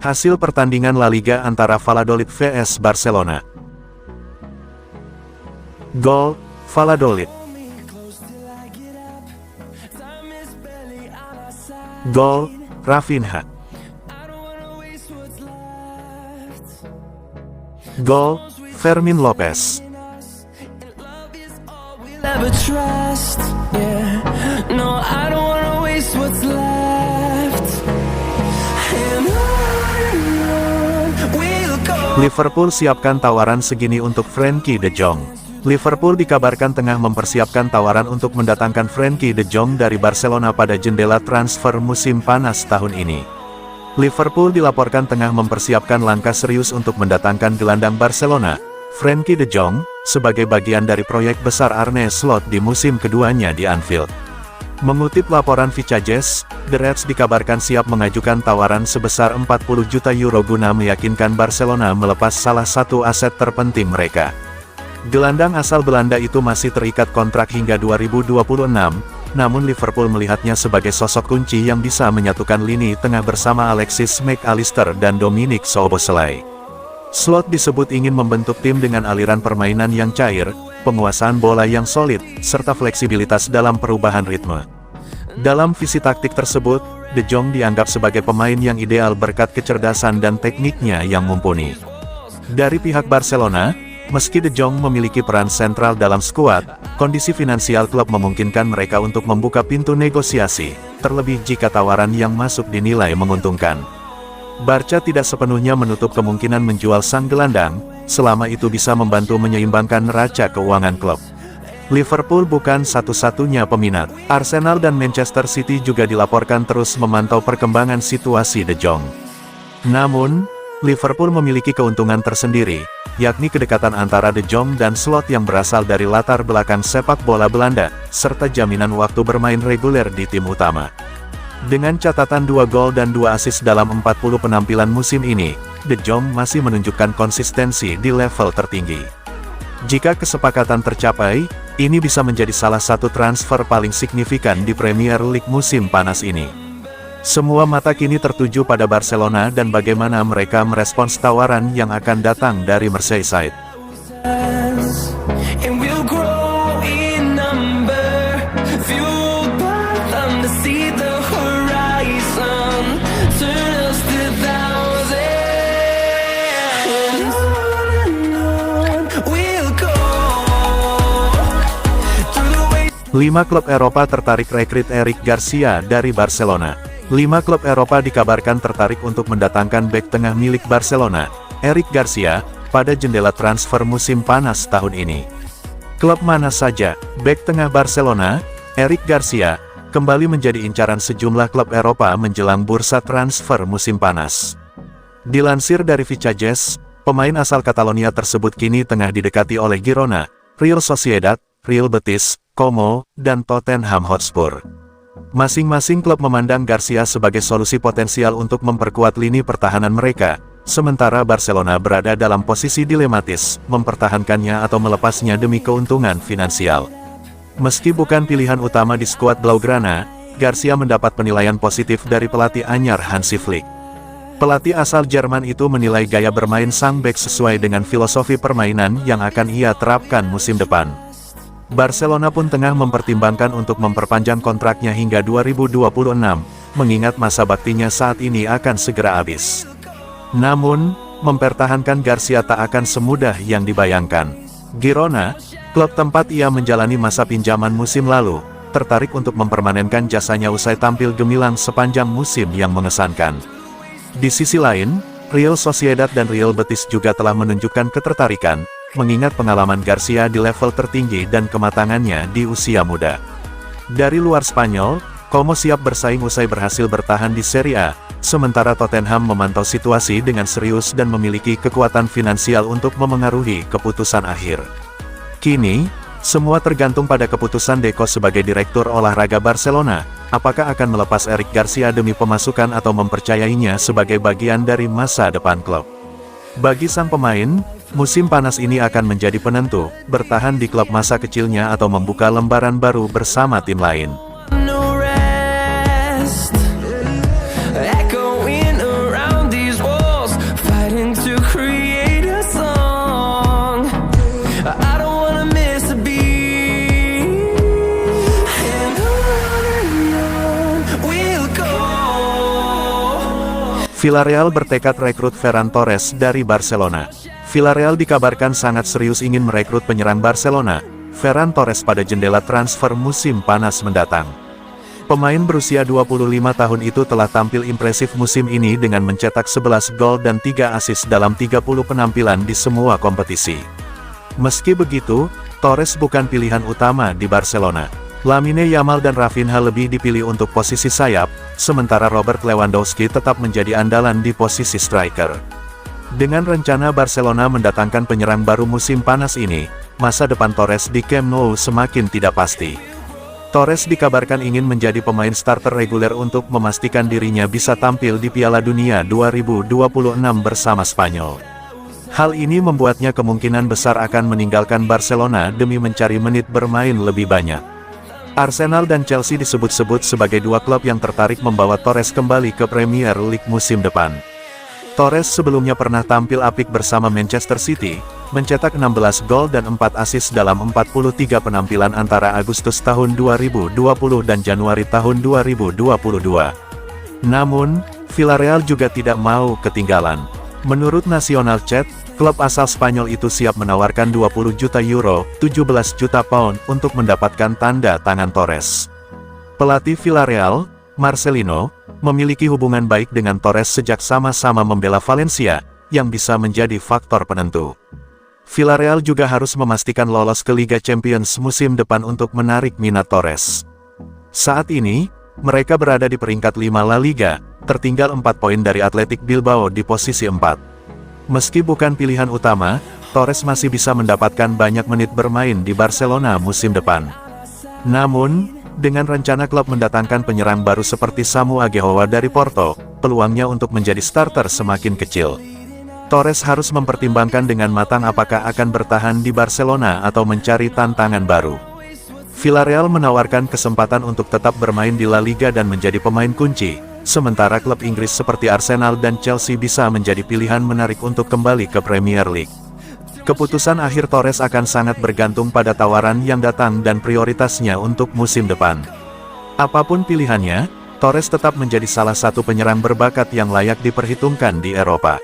Hasil pertandingan La Liga antara Valladolid vs Barcelona. Gol, Valladolid. Gol, Rafinha. Gol, Fermin Lopez. Liverpool siapkan tawaran segini untuk Frenkie de Jong. Liverpool dikabarkan tengah mempersiapkan tawaran untuk mendatangkan Frenkie de Jong dari Barcelona pada jendela transfer musim panas tahun ini. Liverpool dilaporkan tengah mempersiapkan langkah serius untuk mendatangkan gelandang Barcelona, Frenkie de Jong, sebagai bagian dari proyek besar Arne Slot di musim keduanya di Anfield. Mengutip laporan Vicajes, The Reds dikabarkan siap mengajukan tawaran sebesar 40 juta euro guna meyakinkan Barcelona melepas salah satu aset terpenting mereka. Gelandang asal Belanda itu masih terikat kontrak hingga 2026, namun Liverpool melihatnya sebagai sosok kunci yang bisa menyatukan lini tengah bersama Alexis Mac Allister dan Dominic Szoboszlai. Slot disebut ingin membentuk tim dengan aliran permainan yang cair, penguasaan bola yang solid, serta fleksibilitas dalam perubahan ritme. Dalam visi taktik tersebut, De Jong dianggap sebagai pemain yang ideal berkat kecerdasan dan tekniknya yang mumpuni. Dari pihak Barcelona, meski De Jong memiliki peran sentral dalam skuad, kondisi finansial klub memungkinkan mereka untuk membuka pintu negosiasi, terlebih jika tawaran yang masuk dinilai menguntungkan. Barca tidak sepenuhnya menutup kemungkinan menjual sang gelandang, selama itu bisa membantu menyeimbangkan neraca keuangan klub. Liverpool bukan satu-satunya peminat. Arsenal dan Manchester City juga dilaporkan terus memantau perkembangan situasi De Jong. Namun, Liverpool memiliki keuntungan tersendiri, yakni kedekatan antara De Jong dan Slot yang berasal dari latar belakang sepak bola Belanda, serta jaminan waktu bermain reguler di tim utama. Dengan catatan 2 gol dan 2 assist dalam 40 penampilan musim ini, De Jong masih menunjukkan konsistensi di level tertinggi. Jika kesepakatan tercapai, ini bisa menjadi salah satu transfer paling signifikan di Premier League musim panas ini. Semua mata kini tertuju pada Barcelona dan bagaimana mereka merespons tawaran yang akan datang dari Merseyside. Lima klub Eropa tertarik rekrut Eric Garcia dari Barcelona. 5 klub Eropa dikabarkan tertarik untuk mendatangkan bek tengah milik Barcelona, Eric Garcia, pada jendela transfer musim panas tahun ini. Klub mana saja? Bek tengah Barcelona, Eric Garcia, kembali menjadi incaran sejumlah klub Eropa menjelang bursa transfer musim panas. Dilansir dari Vicajes, pemain asal Catalonia tersebut kini tengah didekati oleh Girona, Real Sociedad, Real Betis, Como, dan Tottenham Hotspur. Masing-masing klub memandang Garcia sebagai solusi potensial untuk memperkuat lini pertahanan mereka, sementara Barcelona berada dalam posisi dilematis, mempertahankannya atau melepasnya demi keuntungan finansial. Meski bukan pilihan utama di skuad Blaugrana, Garcia mendapat penilaian positif dari pelatih anyar Hansi Flick. Pelatih asal Jerman itu menilai gaya bermain sang bek sesuai dengan filosofi permainan yang akan ia terapkan musim depan. Barcelona pun tengah mempertimbangkan untuk memperpanjang kontraknya hingga 2026, mengingat masa baktinya saat ini akan segera habis. Namun, mempertahankan Garcia tak akan semudah yang dibayangkan. Girona, klub tempat ia menjalani masa pinjaman musim lalu, tertarik untuk mempermanenkan jasanya usai tampil gemilang sepanjang musim yang mengesankan. Di sisi lain, Real Sociedad dan Real Betis juga telah menunjukkan ketertarikan, mengingat pengalaman Garcia di level tertinggi dan kematangannya di usia muda. Dari luar Spanyol, Como siap bersaing usai berhasil bertahan di Serie A, sementara Tottenham memantau situasi dengan serius dan memiliki kekuatan finansial untuk memengaruhi keputusan akhir. Kini, semua tergantung pada keputusan Deco sebagai direktur olahraga Barcelona, apakah akan melepas Eric Garcia demi pemasukan atau mempercayainya sebagai bagian dari masa depan klub. Bagi sang pemain, musim panas ini akan menjadi penentu, bertahan di klub masa kecilnya atau membuka lembaran baru bersama tim lain. Echoing around these walls. Villarreal bertekad rekrut Ferran Torres dari Barcelona. Villarreal dikabarkan sangat serius ingin merekrut penyerang Barcelona, Ferran Torres pada jendela transfer musim panas mendatang. Pemain berusia 25 tahun itu telah tampil impresif musim ini dengan mencetak 11 gol dan 3 assist dalam 30 penampilan di semua kompetisi. Meski begitu, Torres bukan pilihan utama di Barcelona. Lamine Yamal dan Rafinha lebih dipilih untuk posisi sayap, sementara Robert Lewandowski tetap menjadi andalan di posisi striker. Dengan rencana Barcelona mendatangkan penyerang baru musim panas ini, masa depan Torres di Camp Nou semakin tidak pasti. Torres dikabarkan ingin menjadi pemain starter reguler untuk memastikan dirinya bisa tampil di Piala Dunia 2026 bersama Spanyol. Hal ini membuatnya kemungkinan besar akan meninggalkan Barcelona demi mencari menit bermain lebih banyak. Arsenal dan Chelsea disebut-sebut sebagai dua klub yang tertarik membawa Torres kembali ke Premier League musim depan. Torres sebelumnya pernah tampil apik bersama Manchester City, mencetak 16 gol dan 4 assist dalam 43 penampilan antara Agustus tahun 2020 dan Januari tahun 2022. Namun, Villarreal juga tidak mau ketinggalan. Menurut National Chat, klub asal Spanyol itu siap menawarkan 20 juta euro, 17 juta pound untuk mendapatkan tanda tangan Torres. Pelatih Villarreal, Marcelino, memiliki hubungan baik dengan Torres sejak sama-sama membela Valencia, yang bisa menjadi faktor penentu. Villarreal juga harus memastikan lolos ke Liga Champions musim depan untuk menarik minat Torres. Saat ini, mereka berada di peringkat 5 La Liga, tertinggal 4 poin dari Athletic Bilbao di posisi 4. Meski bukan pilihan utama, Torres masih bisa mendapatkan banyak menit bermain di Barcelona musim depan. Namun, dengan rencana klub mendatangkan penyerang baru seperti Samu Aguehoa dari Porto, peluangnya untuk menjadi starter semakin kecil. Torres harus mempertimbangkan dengan matang apakah akan bertahan di Barcelona atau mencari tantangan baru. Villarreal menawarkan kesempatan untuk tetap bermain di La Liga dan menjadi pemain kunci, sementara klub Inggris seperti Arsenal dan Chelsea bisa menjadi pilihan menarik untuk kembali ke Premier League. Keputusan akhir Torres akan sangat bergantung pada tawaran yang datang dan prioritasnya untuk musim depan. Apapun pilihannya, Torres tetap menjadi salah satu penyerang berbakat yang layak diperhitungkan di Eropa.